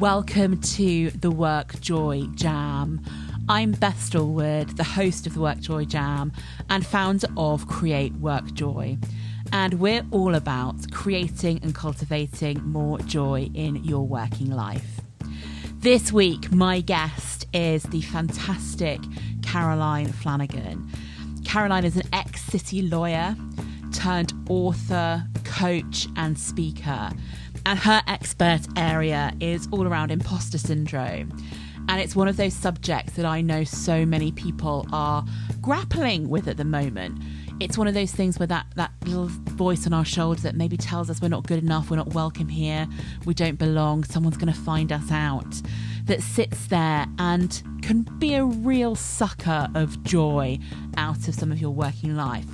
Welcome to the WorkJoy Jam. I'm Beth Stallwood, the host of the WorkJoy Jam and founder of Create WorkJoy. And we're all about creating and cultivating more joy in your working life. This week, my guest is the fantastic Caroline Flanagan. Caroline is an ex-city lawyer turned author, coach and speaker. And her expert area is all around imposter syndrome. And it's one of those subjects that I know so many people are grappling with at the moment. It's one of those things where that little voice on our shoulder that maybe tells us we're not good enough, we're not welcome here, we don't belong, someone's going to find us out, that sits there and can be a real sucker of joy out of some of your working life.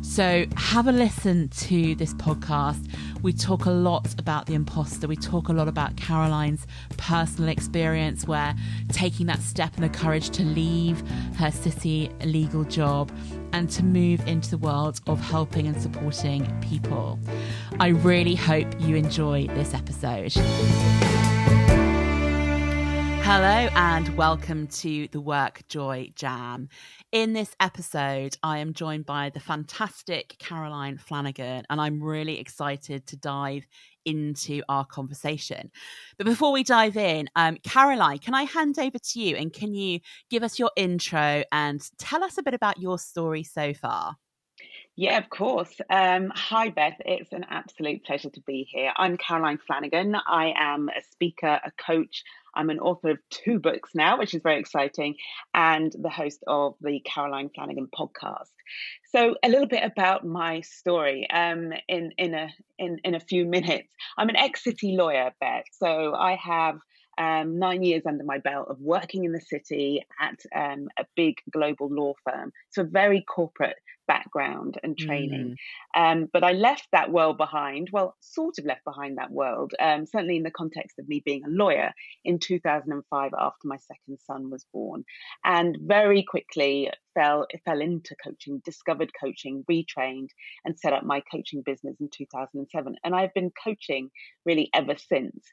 So have a listen to this podcast. We talk a lot about the imposter. We talk a lot about Caroline's personal experience where taking that step and the courage to leave her city legal job and to move into the world of helping and supporting people. I really hope you enjoy this episode. Hello and welcome to the WorkJoy Jam. In this episode, I am joined by the fantastic Caroline Flanagan, and I'm really excited to dive into our conversation. But before we dive in, Caroline, can I hand over to you and can you give us your intro and tell us a bit about your story so far? Yeah, of course. Hi, Beth. It's an absolute pleasure to be here. I'm Caroline Flanagan. I am a speaker, a coach. I'm an author of 2 books now, which is very exciting, and the host of the Caroline Flanagan podcast. So, a little bit about my story in a few minutes. I'm an ex-city lawyer, Beth. So, I have 9 years under my belt of working in the city at a big global law firm. So, a very corporate background and training. But I left that world behind, well, sort of left behind that world, certainly in the context of me being a lawyer in 2005 after my second son was born, and very quickly fell into coaching, discovered coaching, retrained and set up my coaching business in 2007. And I've been coaching really ever since.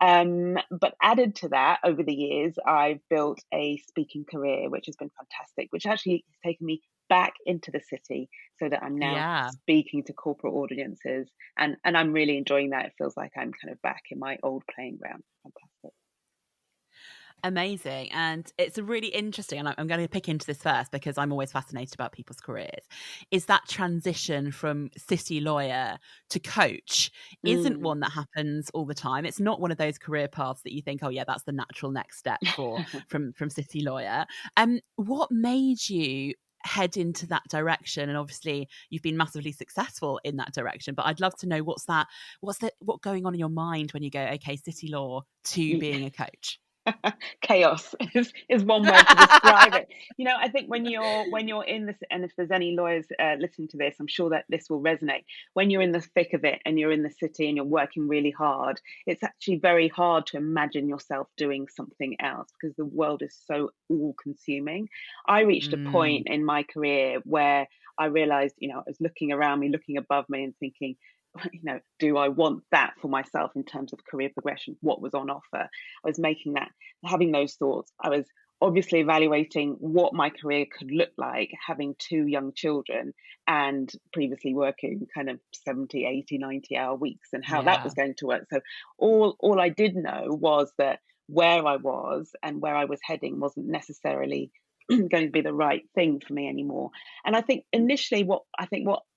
But added to that, over the years, I've built a speaking career, which has been fantastic, which actually has taken me back into the city so that I'm now speaking to corporate audiences. And I'm really enjoying that. It feels like I'm kind of back in my old playing ground. Fantastic. Amazing. And it's a really interesting, and I'm going to pick into this first because I'm always fascinated about people's careers, is that transition from city lawyer to coach isn't one that happens all the time. It's not one of those career paths that you think, oh yeah, that's the natural next step for from city lawyer. What made you head into that direction? And obviously you've been massively successful in that direction, but I'd love to know what's going on in your mind when you go, okay, city law to being a coach. Chaos is one word to describe it. I think when you're in this, and if there's any lawyers listening to this, I'm sure that this will resonate. When you're in the thick of it and you're in the city and you're working really hard, it's actually very hard to imagine yourself doing something else because the world is so all-consuming. I reached a point in my career where I realized, I was looking around me, looking above me and thinking, do I want that for myself in terms of career progression? What was on offer? I was having those thoughts. I was obviously evaluating what my career could look like, having 2 young children and previously working kind of 70, 80, 90-hour weeks and how that was going to work. So all I did know was that where I was and where I was heading wasn't necessarily going to be the right thing for me anymore. And I think initially what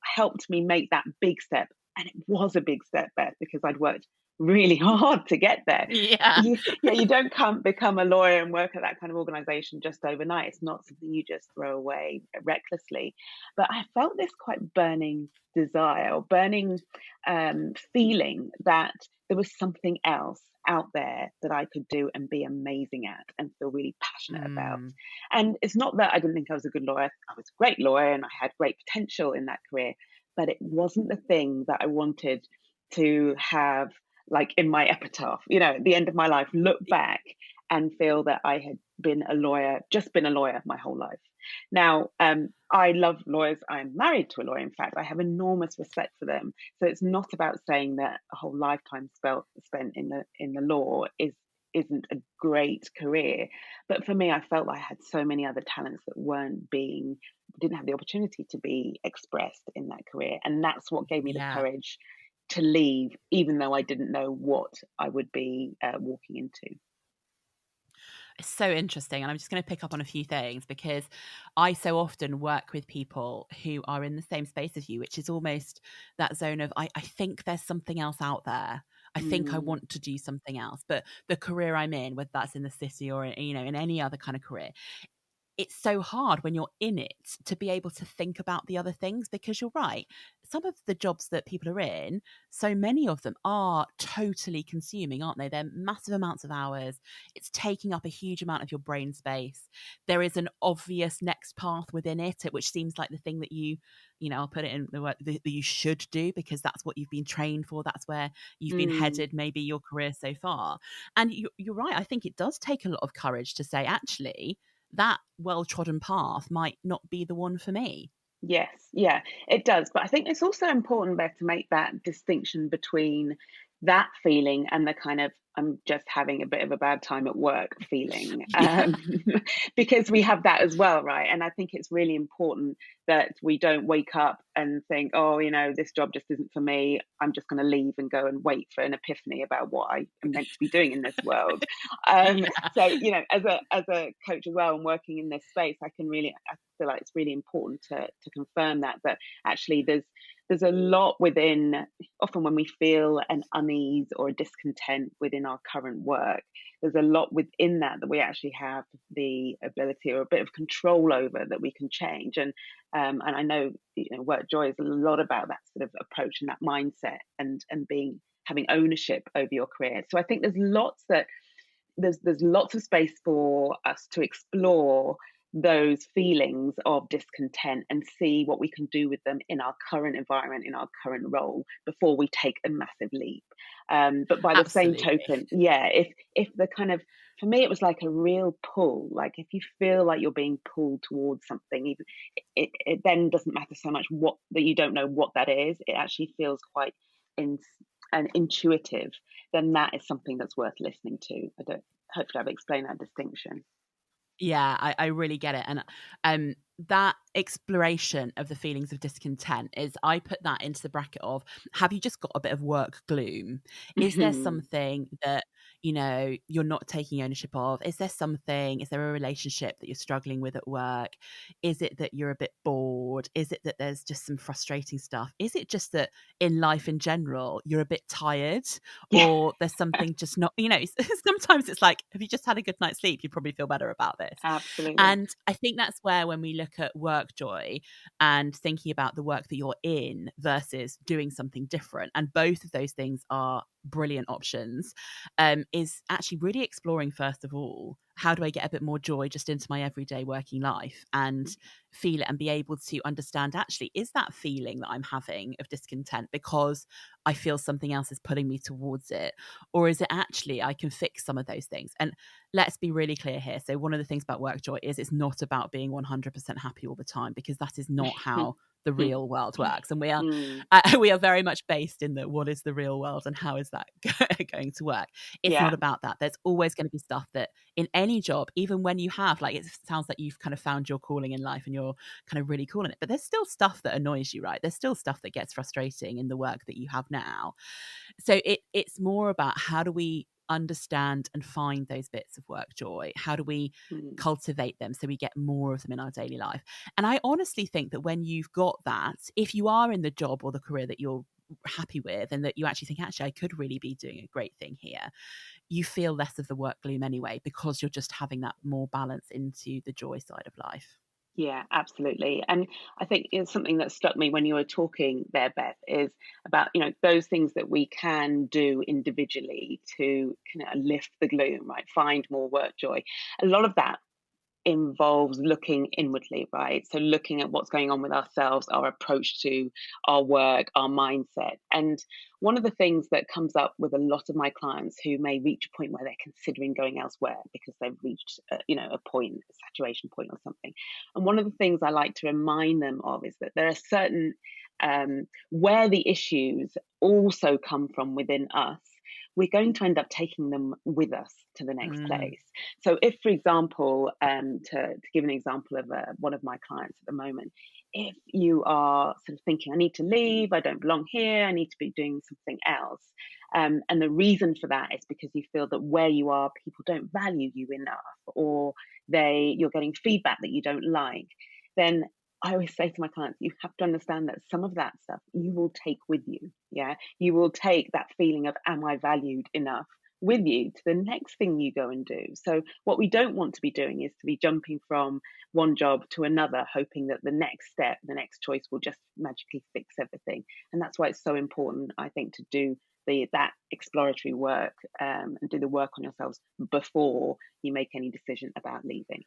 helped me make that big step, and it was a big step, Beth, because I'd worked really hard to get there. You don't become a lawyer and work at that kind of organization just overnight. It's not something you just throw away recklessly. But I felt this quite burning desire or burning feeling that there was something else out there that I could do and be amazing at and feel really passionate about. And it's not that I didn't think I was a good lawyer. I was a great lawyer and I had great potential in that career, but it wasn't the thing that I wanted to have like in my epitaph, at the end of my life, look back and feel that I had been a lawyer, just been a lawyer my whole life. Now, I love lawyers. I'm married to a lawyer. In fact, I have enormous respect for them. So it's not about saying that a whole lifetime spent in the law is isn't a great career. But for me, I felt like I had so many other talents that didn't have the opportunity to be expressed in that career. And that's what gave me the Yeah. courage to leave, even though I didn't know what I would be walking into. It's so interesting. And I'm just going to pick up on a few things because I so often work with people who are in the same space as you, which is almost that zone of, I think there's something else out there. I think I Mm, want to do something else. But the career I'm in, whether that's in the city or, in any other kind of career, it's so hard when you're in it to be able to think about the other things, because you're right. Some of the jobs that people are in, so many of them are totally consuming, aren't they? They're massive amounts of hours. It's taking up a huge amount of your brain space. There is an obvious next path within it, which seems like the thing that I'll put it in the word that you should do, because that's what you've been trained for. That's where you've been mm. headed, maybe your career so far. And you're right. I think it does take a lot of courage to say, actually, that well-trodden path might not be the one for me. Yes, yeah, it does. But I think it's also important, Beth, to make that distinction between that feeling and the kind of I'm just having a bit of a bad time at work feeling, Yeah, because we have that as well, right? And I think it's really important that we don't wake up and think, oh, this job just isn't for me. I'm just going to leave and go and wait for an epiphany about what I am meant to be doing in this world. yeah, So, as a coach as well and working in this space, I feel like it's really important to confirm that actually there's a lot within, often when we feel an unease or a discontent within our current work, there's a lot within that we actually have the ability or a bit of control over, that we can change. And I know, WorkJoy is a lot about that sort of approach and that mindset, and having ownership over your career. So I think there's lots of space for us to explore those feelings of discontent and see what we can do with them in our current environment, in our current role, before we take a massive leap. But by the same absolutely. token, yeah, if the kind of, for me, it was like a real pull. Like if you feel like you're being pulled towards something, even it then doesn't matter so much what that you don't know what that is. It actually feels quite in, and intuitive. Then that is something that's worth listening to. Hopefully I've explained that distinction. Yeah, I really get it. And that exploration of the feelings of discontent is, I put that into the bracket of, have you just got a bit of work gloom? Is there Mhm. something that, you're not taking ownership of? Is there a relationship that you're struggling with at work? Is it that you're a bit bored? Is it that there's just some frustrating stuff? Is it just that in life in general, you're a bit tired, Yeah, or there's something just not, sometimes it's like, have you just had a good night's sleep? You'd probably feel better about this. absolutely. And I think that's where, when we look at work joy and thinking about the work that you're in versus doing something different, and both of those things are brilliant options, is actually really exploring, first of all, how do I get a bit more joy just into my everyday working life and feel it, and be able to understand, actually, is that feeling that I'm having of discontent because I feel something else is pulling me towards it? Or is it actually I can fix some of those things? And let's be really clear here. So one of the things about WorkJoy is, it's not about being 100% happy all the time, because that is not how the real world works. And we are Mm, we are very much based in the, what is the real world and how is that going to work? It's yeah. not about that. There's always going to be stuff that, in any job, even when you have, like, it sounds like you've kind of found your calling in life and you're kind of really cool in it, but there's still stuff that annoys you, right? There's still stuff that gets frustrating in the work that you have now. So it's more about, how do we understand and find those bits of work joy? How do we Mm, cultivate them so we get more of them in our daily life? And I honestly think that when you've got that, if you are in the job or the career that you're happy with, and that you actually think, actually, I could really be doing a great thing here, you feel less of the work gloom anyway, because you're just having that more balance into the joy side of life. yeah, absolutely. And I think it's something that struck me when you were talking there, Beth, is about, those things that we can do individually to kind of lift the gloom, right? Find more work joy. A lot of that involves looking inwardly, right? So looking at what's going on with ourselves, our approach to our work, our mindset. And one of the things that comes up with a lot of my clients who may reach a point where they're considering going elsewhere because they've reached, a point, a saturation point or something. And one of the things I like to remind them of is that there are certain where the issues also come from within us. we're going to end up taking them with us to the next Mm. place. So if, for example, to give an example of one of my clients at the moment, if you are sort of thinking, I need to leave, I don't belong here, I need to be doing something else. And the reason for that is because you feel that where you are, people don't value you enough, or you're getting feedback that you don't like, then I always say to my clients, you have to understand that some of that stuff you will take with you. Yeah. You will take that feeling of, am I valued enough, with you to the next thing you go and do. So what we don't want to be doing is to be jumping from one job to another, hoping that the next step, the next choice will just magically fix everything. And that's why it's so important, I think, to do that exploratory work, and do the work on yourselves before you make any decision about leaving.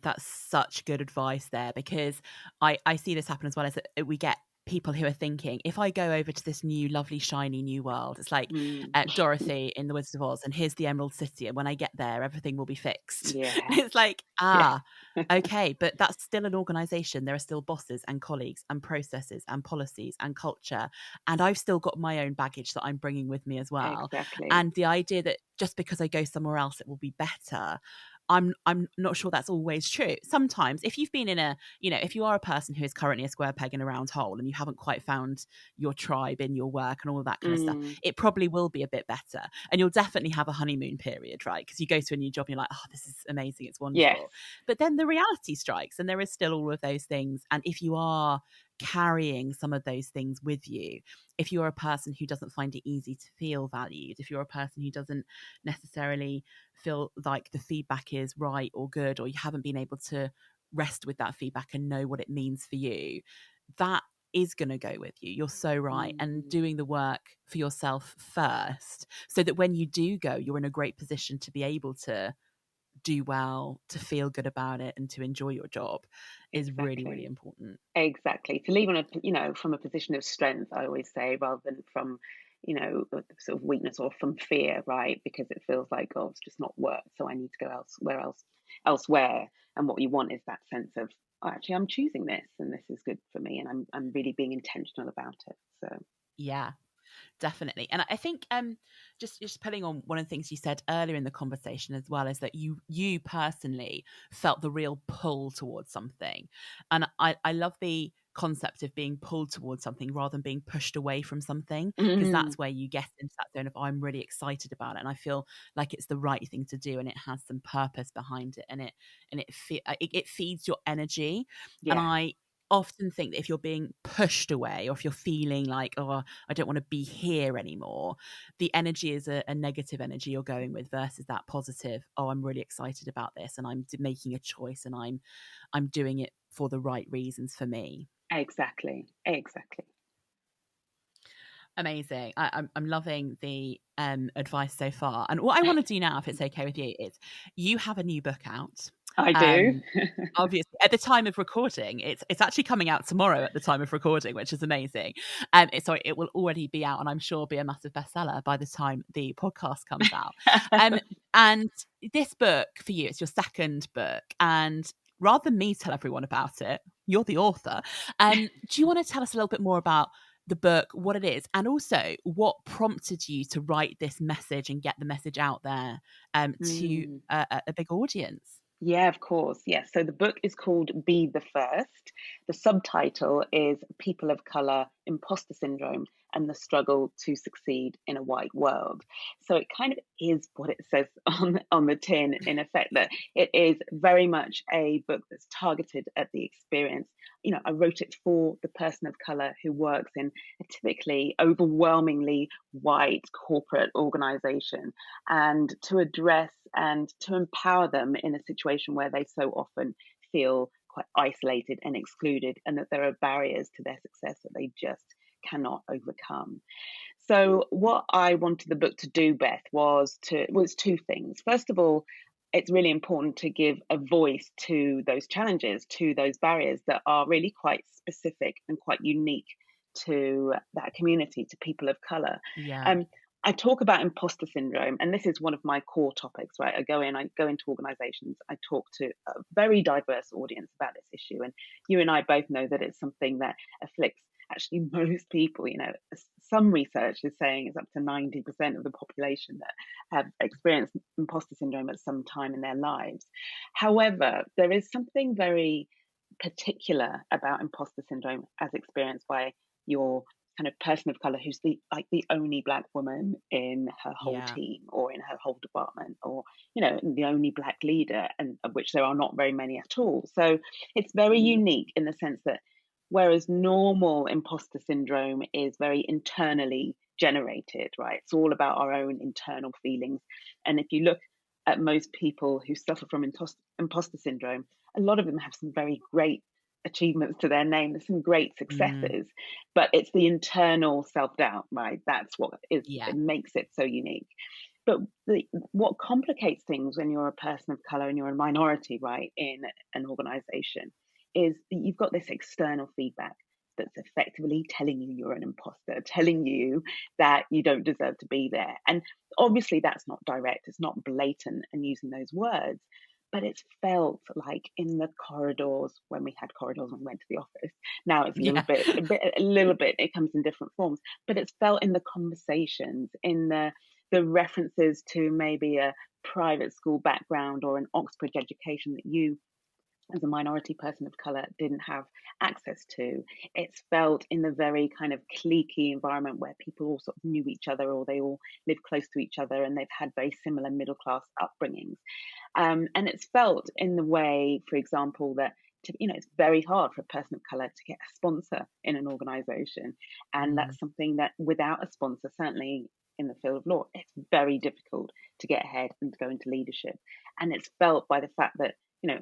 That's such good advice there, because I see this happen as well, as that we get people who are thinking, if I go over to this new lovely shiny new world, it's like Dorothy in the Wizard of Oz, and here's the Emerald City, and when I get there everything will be fixed. Yeah. It's like, Yeah. okay, but that's still an organization. There are still bosses and colleagues and processes and policies and culture, and I've still got my own baggage that I'm bringing with me as well. Exactly. And the idea that just because I go somewhere else it will be better, I'm not sure that's always true. Sometimes if you've been in if you are a person who is currently a square peg in a round hole and you haven't quite found your tribe in your work and all of that kind of stuff, it probably will be a bit better. And you'll definitely have a honeymoon period, right? Because you go to a new job and you're like, oh, this is amazing, it's wonderful. Yes. But then the reality strikes and there is still all of those things. And if you are carrying some of those things with you, if you're a person who doesn't find it easy to feel valued, if you're a person who doesn't necessarily feel like the feedback is right or good, or you haven't been able to rest with that feedback and know what it means for you, that is going to go with you. You're so right. And doing the work for yourself first, so that when you do go, you're in a great position to be able to do well, to feel good about it, and to enjoy your job is really, really important. Exactly. To leave on from a position of strength, I always say, rather than from, sort of weakness or from fear, right? Because it feels like, oh, it's just not work, so I need to go elsewhere. And what you want is that sense of, oh, actually, I'm choosing this, and this is good for me, and I'm really being intentional about it. So yeah. Definitely. And I think just pulling on one of the things you said earlier in the conversation as well, is that you personally felt the real pull towards something. And I love the concept of being pulled towards something rather than being pushed away from something, because that's where you get into that zone of, oh, I'm really excited about it and I feel like it's the right thing to do and it has some purpose behind it, and it feeds your energy. And I often think that if you're being pushed away, or if you're feeling like, oh, I don't want to be here anymore, the energy is a negative energy you're going with, versus that positive, oh, I'm really excited about this and I'm making a choice and I'm doing it for the right reasons for me. Exactly. Amazing. I'm loving the advice so far. And what I want to do now, if it's okay with you, is you have a new book out. I do. Obviously, at the time of recording, it's actually coming out tomorrow at the time of recording, which is amazing. So it will already be out, and I'm sure be a massive bestseller by the time the podcast comes out. And this book for you, it's your second book, and rather than me tell everyone about it, you're the author. Do you want to tell us a little bit more about the book, what it is, and also what prompted you to write this message and get the message out there to a big audience? Yeah, of course. Yes. So the book is called Be the First. The subtitle is People of Colour, Imposter Syndrome and the Struggle to Succeed in a White World. So it kind of is what it says on the tin, in effect, that it is very much a book that's targeted at the experience. I wrote it for the person of colour who works in a typically overwhelmingly white corporate organisation, and to address and to empower them in a situation where they so often feel quite isolated and excluded, and that there are barriers to their success that they just cannot overcome. So what I wanted the book to do, Beth, was two things. First of all, it's really important to give a voice to those challenges, to those barriers that are really quite specific and quite unique to that community, to people of colour. I talk about imposter syndrome, and this is one of my core topics, right? I go into organizations, I talk to a very diverse audience about this issue. And you and I both know that it's something that afflicts actually most people, some research is saying it's up to 90% of the population that have experienced imposter syndrome at some time in their lives. However, there is something very particular about imposter syndrome as experienced by your kind of person of color who's the only black woman in her whole Yeah. team or in her whole department, or the only black leader, and of which there are not very many at all. So it's very unique in the sense that whereas normal imposter syndrome is very internally generated, right? It's all about our own internal feelings. And if you look at most people who suffer from imposter syndrome, a lot of them have some very great achievements to their name. There's some great successes, but it's the internal self-doubt, right? That's what it makes it so unique. But what complicates things when you're a person of color and you're a minority, right, in an organization, is that you've got this external feedback that's effectively telling you you're an imposter, telling you that you don't deserve to be there. And obviously that's not direct, it's not blatant and using those words, but it's felt like in the corridors, when we had corridors when we went to the office. Now it's a little bit, it comes in different forms, but it's felt in the conversations, in the references to maybe a private school background or an Oxbridge education that you, as a minority person of color, didn't have access to. It's felt in the very kind of cliquey environment where people all sort of knew each other, or they all live close to each other and they've had very similar middle class upbringings. And it's felt in the way, for example, that it's very hard for a person of color to get a sponsor in an organization. And that's something that without a sponsor, certainly in the field of law, it's very difficult to get ahead and to go into leadership. And it's felt by the fact that,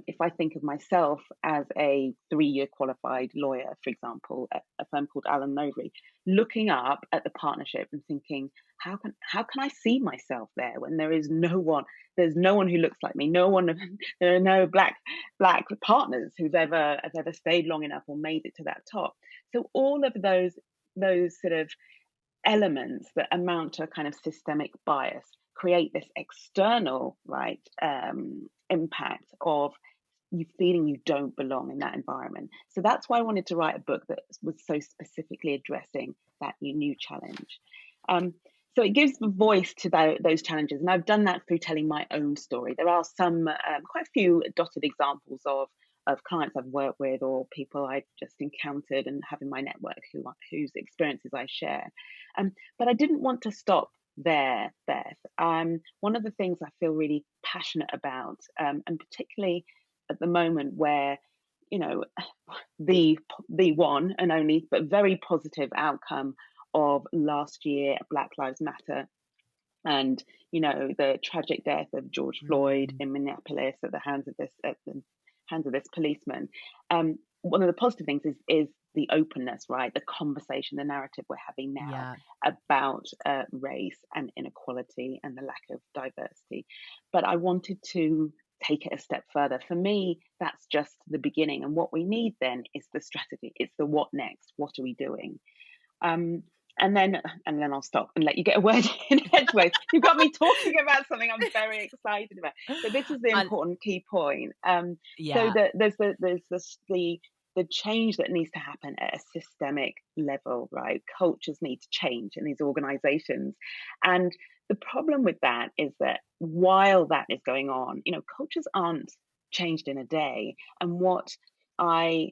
if I think of myself as a 3-year qualified lawyer, for example, at a firm called Allen Novery, looking up at the partnership and thinking, how can I see myself there when there's no one who looks like me, there are no black partners who've ever stayed long enough or made it to that top. So all of those sort of elements that amount to a kind of systemic bias create this external impact of you feeling you don't belong in that environment. So that's why I wanted to write a book that was so specifically addressing that new challenge. So it gives the voice to those challenges, and I've done that through telling my own story. There are some quite a few dotted examples of clients I've worked with or people I've just encountered and have in my network whose experiences I share. But I didn't want to stop there, Beth. One of the things I feel really passionate about, and particularly at the moment where, the one and only but very positive outcome of last year, Black Lives Matter, and the tragic death of George Floyd in Minneapolis at the hands of this policeman. One of the positive things is the openness, right? The conversation, the narrative we're having now about race and inequality and the lack of diversity. But I wanted to take it a step further. For me, that's just the beginning. And what we need then is the strategy. It's the what next? What are we doing? And then I'll stop and let you get a word in edgeways. You've got me talking about something I'm very excited about. But this is the important key point. So there's the change that needs to happen at a systemic level, right? Cultures need to change in these organizations. And the problem with that is that while that is going on, cultures aren't changed in a day. And what I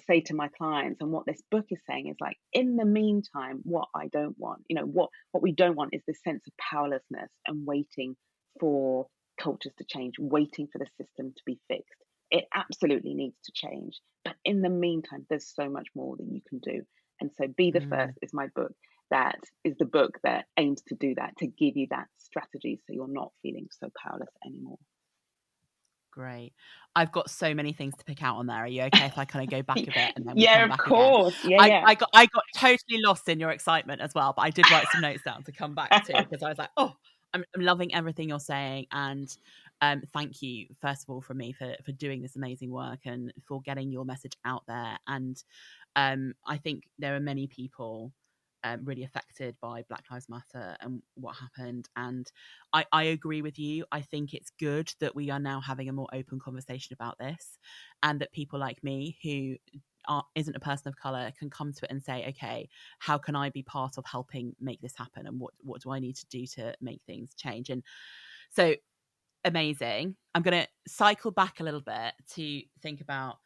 say to my clients and what this book is saying is like, in the meantime, what I don't want, what we don't want is this sense of powerlessness and waiting for cultures to change, waiting for the system to be fixed. It absolutely needs to change. But in the meantime, there's so much more that you can do. And so Be the First is my book. That is the book that aims to do that, to give you that strategy so you're not feeling so powerless anymore. Great. I've got so many things to pick out on there. Are you okay if I kind of go back a bit and then we yeah, come back of course. again? Yeah, I got totally lost in your excitement as well, but I did write some notes down to come back to because I was like, oh, I'm loving everything you're saying. And thank you, first of all, for doing this amazing work and for getting your message out there. And I think there are many people really affected by Black Lives Matter and what happened. And I agree with you. I think it's good that we are now having a more open conversation about this, and that people like me who isn't a person of color can come to it and say, okay, how can I be part of helping make this happen, and what do I need to do to make things change? And so amazing. I'm going to cycle back a little bit to think about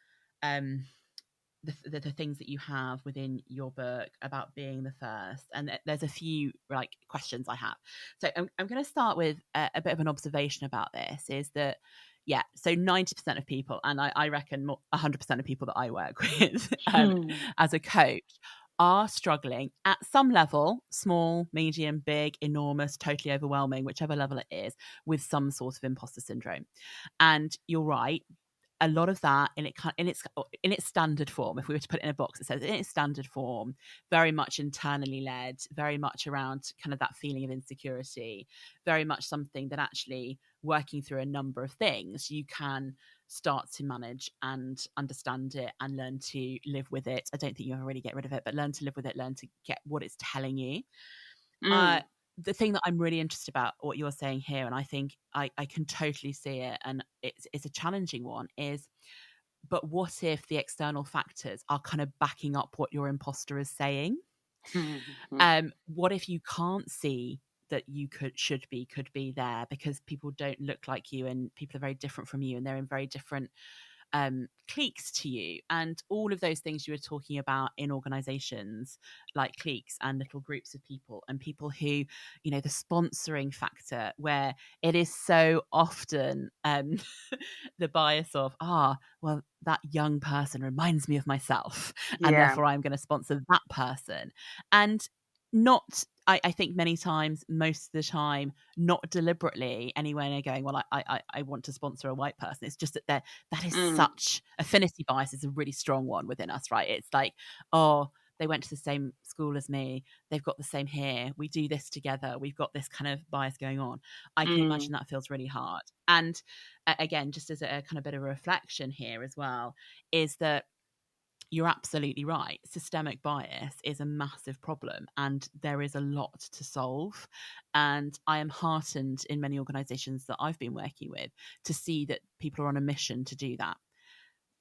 the things that you have within your book about being the first, and there's a few like questions I have. So I'm going to start with a bit of an observation about this, is that so 90% of people, and I reckon 100% of people that I work with as a coach, are struggling at some level, small, medium, big, enormous, totally overwhelming, whichever level it is, with some sort of imposter syndrome. And you're right, a lot of that in its standard form, if we were to put it in a box, it says in its standard form, very much internally led, very much around kind of that feeling of insecurity, very much something that actually, working through a number of things, you can start to manage and understand it and learn to live with it. I don't think you ever really get rid of it, but learn to live with it, learn to get what it's telling you. The thing that I'm really interested about what you're saying here, and I think I can totally see it, and it's a challenging one, is, but what if the external factors are kind of backing up what your imposter is saying? What if you can't see that you could be there because people don't look like you, and people are very different from you, and they're in very different cliques to you, and all of those things you were talking about in organizations, like cliques and little groups of people, and people who, the sponsoring factor, where it is so often the bias of, well, that young person reminds me of myself, and therefore I'm going to sponsor that person. And not, I think many times, most of the time, not deliberately anyway, they're going, well, I want to sponsor a white person. It's just that that is such, affinity bias is a really strong one within us, right? It's like, oh, they went to the same school as me, they've got the same hair, we do this together, we've got this kind of bias going on. I can imagine that feels really hard. And again, just as a kind of bit of a reflection here as well, is that you're absolutely right. Systemic bias is a massive problem, and there is a lot to solve. And I am heartened in many organizations that I've been working with to see that people are on a mission to do that.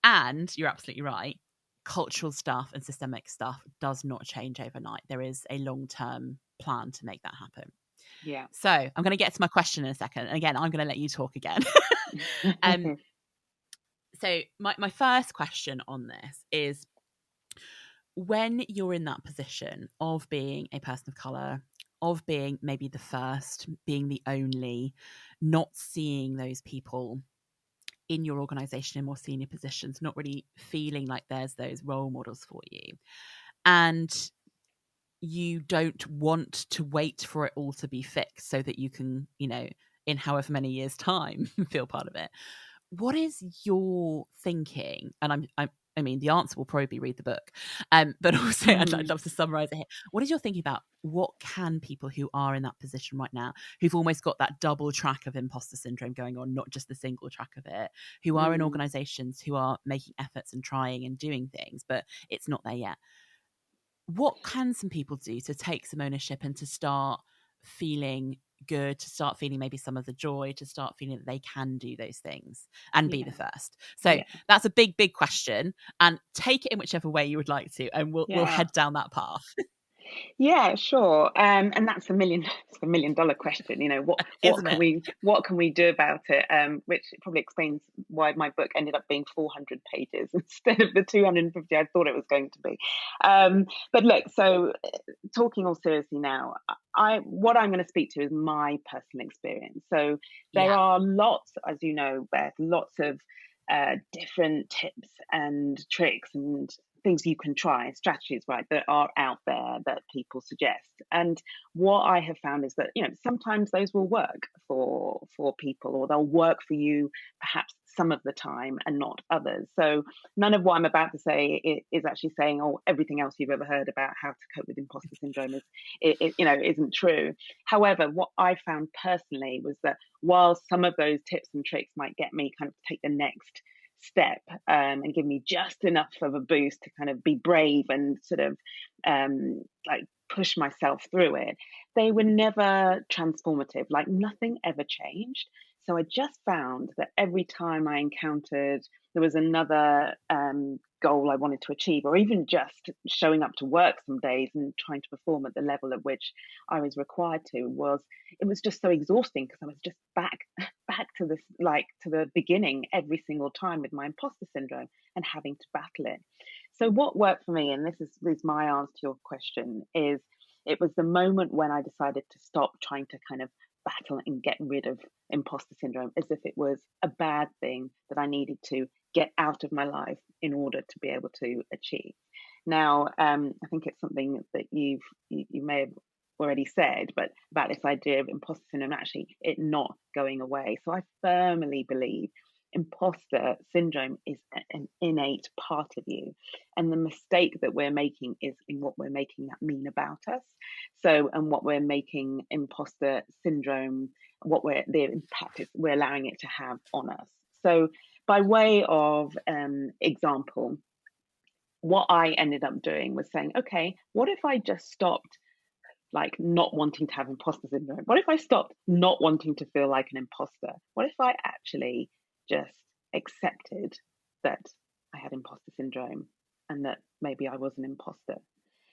And you're absolutely right. Cultural stuff and systemic stuff does not change overnight. There is a long-term plan to make that happen. Yeah. So I'm going to get to my question in a second. And again, I'm going to let you talk again. So my first question on this is, when you're in that position of being a person of color, of being maybe the first, being the only, not seeing those people in your organization in more senior positions, not really feeling like there's those role models for you, and you don't want to wait for it all to be fixed so that you can, in however many years' time, feel part of it. What is your thinking? And I mean, the answer will probably be read the book, but also I'd love to summarize it here. What is your thinking about what can people who are in that position right now, who've almost got that double track of imposter syndrome going on, not just the single track of it, who are in organizations who are making efforts and trying and doing things, but it's not there yet? What can some people do to take some ownership and to start feeling good, to start feeling maybe some of the joy, to start feeling that they can do those things and be the first? So that's a big question, and take it in whichever way you would like to, and we'll head down that path. Yeah, sure. And that's $1 million question. What can we do about it? Which probably explains why my book ended up being 400 pages instead of the 250 I thought it was going to be. But look, so talking all seriously now, what I'm going to speak to is my personal experience. So there are lots, as you know, Beth, lots of different tips and tricks and things you can try, strategies, right, that are out there that people suggest. And what I have found is that, sometimes those will work for people, or they'll work for you perhaps some of the time and not others. So none of what I'm about to say is actually saying, oh, everything else you've ever heard about how to cope with imposter syndrome isn't true. However, what I found personally was that while some of those tips and tricks might get me kind of take the next step and give me just enough of a boost to kind of be brave and sort of like push myself through it, they were never transformative. Like nothing ever changed. So I just found that every time I encountered, there was another goal I wanted to achieve, or even just showing up to work some days and trying to perform at the level at which I was required to, it was just so exhausting, because I was just back to this, like, to the beginning every single time with my imposter syndrome and having to battle it. So what worked for me, and this is my answer to your question, is it was the moment when I decided to stop trying to kind of battle and get rid of imposter syndrome as if it was a bad thing that I needed to get out of my life in order to be able to achieve. Now, I think it's something that you may have already said, but about this idea of imposter syndrome actually it not going away. So I firmly believe imposter syndrome is an innate part of you, and the mistake that we're making is in what we're making that mean about us. So, and what we're making imposter syndrome, the impact we're allowing it to have on us. So by way of example, what I ended up doing was saying, okay, what if I just stopped like not wanting to have imposter syndrome? What if I stopped not wanting to feel like an imposter? What if I actually just accepted that I had imposter syndrome and that maybe I was an imposter?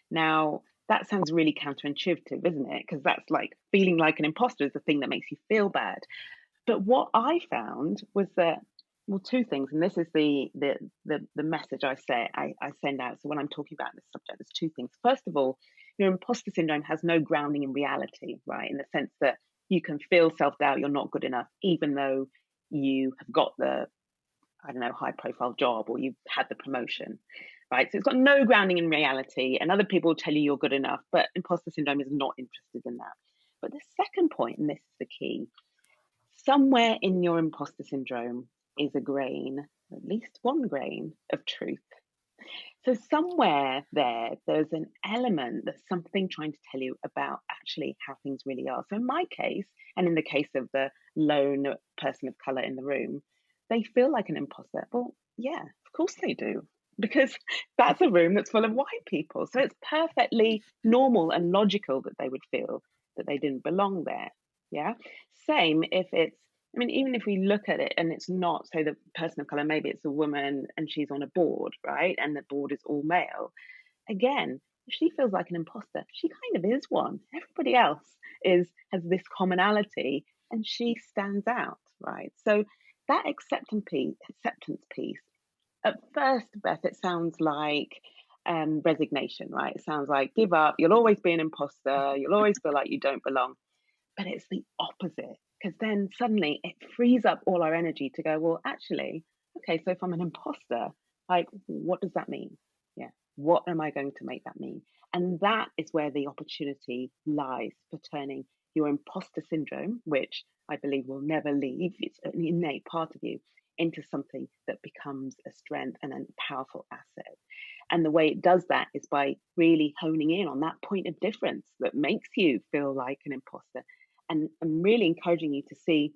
Now, that sounds really counterintuitive, isn't it? Because that's like feeling like an imposter is the thing that makes you feel bad. But what I found was that, well, two things, and this is the message I send out. So when I'm talking about this subject, there's two things. First of all, your imposter syndrome has no grounding in reality, right? In the sense that you can feel self-doubt, you're not good enough, even though you have got the, I don't know, high profile job, or you've had the promotion, right? So it's got no grounding in reality, and other people tell you you're good enough, but imposter syndrome is not interested in that. But the second point, and this is the key, somewhere in your imposter syndrome is a grain, at least one grain of truth. So somewhere there's an element, there's something trying to tell you about actually how things really are. So in my case, and in the case of the lone person of color in the room, they feel like an imposter. Well, yeah, of course they do, because that's a room that's full of white people. So it's perfectly normal and logical that they would feel that they didn't belong there. Yeah. Same if it's, I mean, even if we look at it and it's not, say, the person of color, maybe it's a woman and she's on a board, right? And the board is all male. Again, if she feels like an imposter, she kind of is one. Everybody else has this commonality and she stands out, right? So that acceptance piece, at first, Beth, it sounds like resignation, right? It sounds like give up, you'll always be an imposter, you'll always feel like you don't belong. But it's the opposite, because then suddenly it frees up all our energy to go, well, actually, okay, so if I'm an imposter, like, what does that mean? Yeah, what am I going to make that mean? And that is where the opportunity lies for turning your imposter syndrome, which I believe will never leave, it's an innate part of you, into something that becomes a strength and a powerful asset. And the way it does that is by really honing in on that point of difference that makes you feel like an imposter. And I'm really encouraging you to see,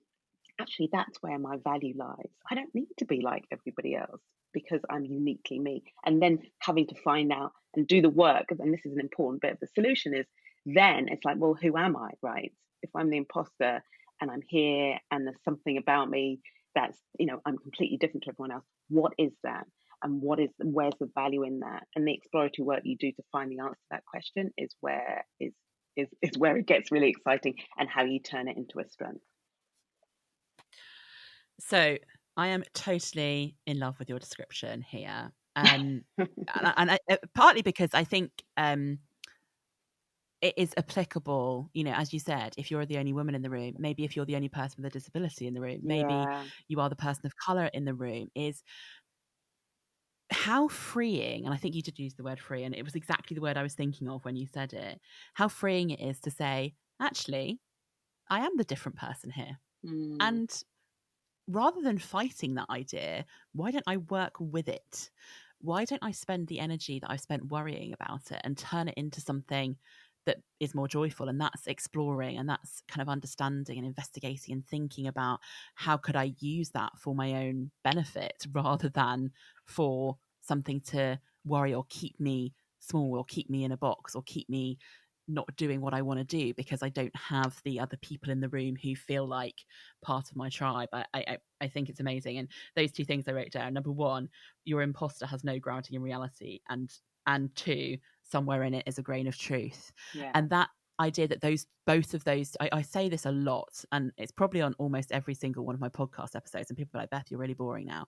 actually, that's where my value lies. I don't need to be like everybody else because I'm uniquely me. And then having to find out and do the work, and this is an important bit of the solution, is then it's like, well, who am I, right? If I'm the imposter and I'm here and there's something about me that's, I'm completely different to everyone else, what is that? And where's the value in that? And the exploratory work you do to find the answer to that question is where it gets really exciting, and how you turn it into a strength. So I am totally in love with your description here. And partly because I think it is applicable, as you said, if you're the only woman in the room, maybe if you're the only person with a disability in the room, maybe you are the person of color in the room, is how freeing, and I think you did use the word free, and it was exactly the word I was thinking of when you said it, how freeing it is to say, actually, I am the different person here. And rather than fighting that idea, why don't I work with it? Why don't I spend the energy that I've spent worrying about it and turn it into something that is more joyful? And that's exploring, and that's kind of understanding and investigating and thinking about how could I use that for my own benefit rather than for something to worry or keep me small or keep me in a box or keep me not doing what I want to do because I don't have the other people in the room who feel like part of my tribe. I think it's amazing. And those two things I wrote down: number one, your imposter has no grounding in reality, and two, somewhere in it is a grain of truth. Yeah. And that idea that both of those, I say this a lot, and it's probably on almost every single one of my podcast episodes, and people are like, Beth, you're really boring now,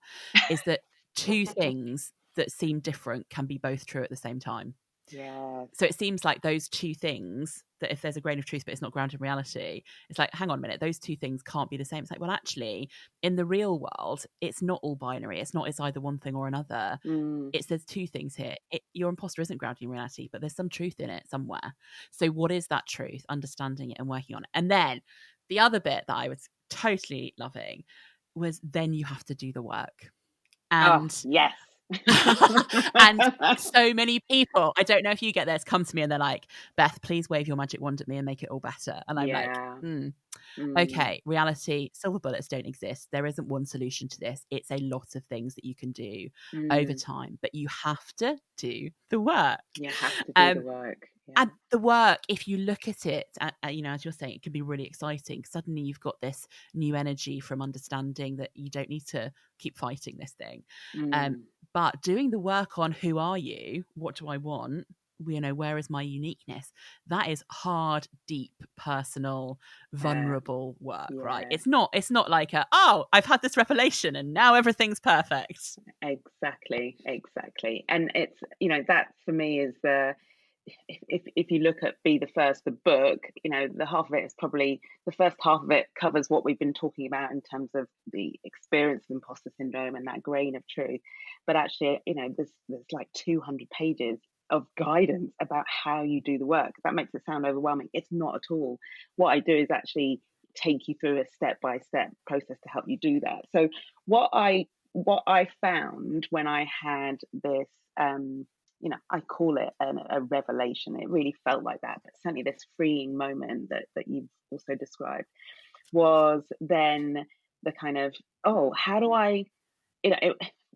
is that two things that seem different can be both true at the same time. Yeah. So it seems like those two things, that if there's a grain of truth but it's not grounded in reality, it's like, hang on a minute, those two things can't be the same. It's like, well, actually, in the real world, it's not all binary. It's either one thing or another. There's two things here. Your imposter isn't grounded in reality, but there's some truth in it somewhere. So what is that truth? Understanding it and working on it. And then the other bit that I was totally loving was, then you have to do the work. And yes. and so many people, I don't know if you get this, come to me and they're like, Beth, please wave your magic wand at me and make it all better. And I'm like, okay, reality, silver bullets don't exist. There isn't one solution to this. It's a lot of things that you can do over time, but you have to do the work. You have to do the work. Yeah. And the work, if you look at it, you know, as you're saying, it can be really exciting. Suddenly you've got this new energy from understanding that you don't need to keep fighting this thing. But doing the work on, who are you? What do I want? You know, where is my uniqueness? That is hard, deep, personal, vulnerable work, right? It's not like I've had this revelation and now everything's perfect. Exactly. And it's, you know, that for me is if you look at Be the First, the book, you know, the half of it is probably, the first half of it covers what we've been talking about in terms of the experience of imposter syndrome and that grain of truth. But actually, you know, there's like 200 pages of guidance about how you do the work. That makes it sound overwhelming. It's not at all. What I do is actually take you through a step-by-step process to help you do that. So what I found when I had this, you know, I call it a revelation. It really felt like that, but certainly this freeing moment that you've also described was then the kind of, how do I, you know,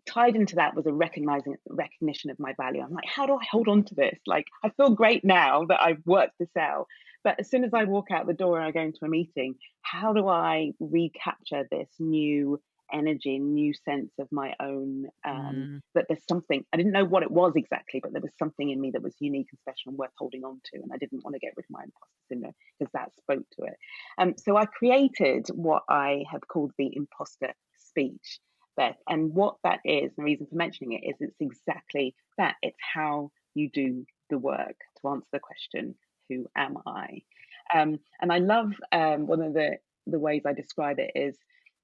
tied into that was a recognition of my value. I'm like, how do I hold on to this? Like, I feel great now that I've worked this out, but as soon as I walk out the door and I go into a meeting, how do I recapture this new energy, new sense of my own, that there's something, I didn't know what it was exactly, but there was something in me that was unique and special and worth holding on to, and I didn't want to get rid of my imposter syndrome because that spoke to it. So I created what I have called the imposter speech, Beth, and what that is, the reason for mentioning it is it's exactly that. It's how you do the work to answer the question, who am I? And I love one of the ways I describe it is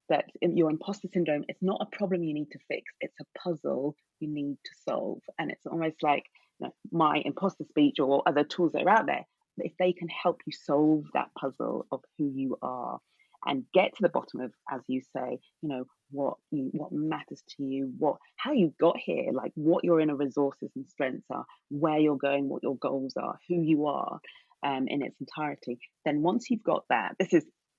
that your imposter syndrome is not a problem you need to fix. It's a puzzle you need to solve. And it's almost like, you know, my imposter speech or other tools that are out there, if they can help you solve that puzzle of who you are and get to the bottom of, as you say, you know, what matters to you, how you got here, like what your inner resources and strengths are, where you're going, what your goals are, who you are, in its entirety. Then once you've got that,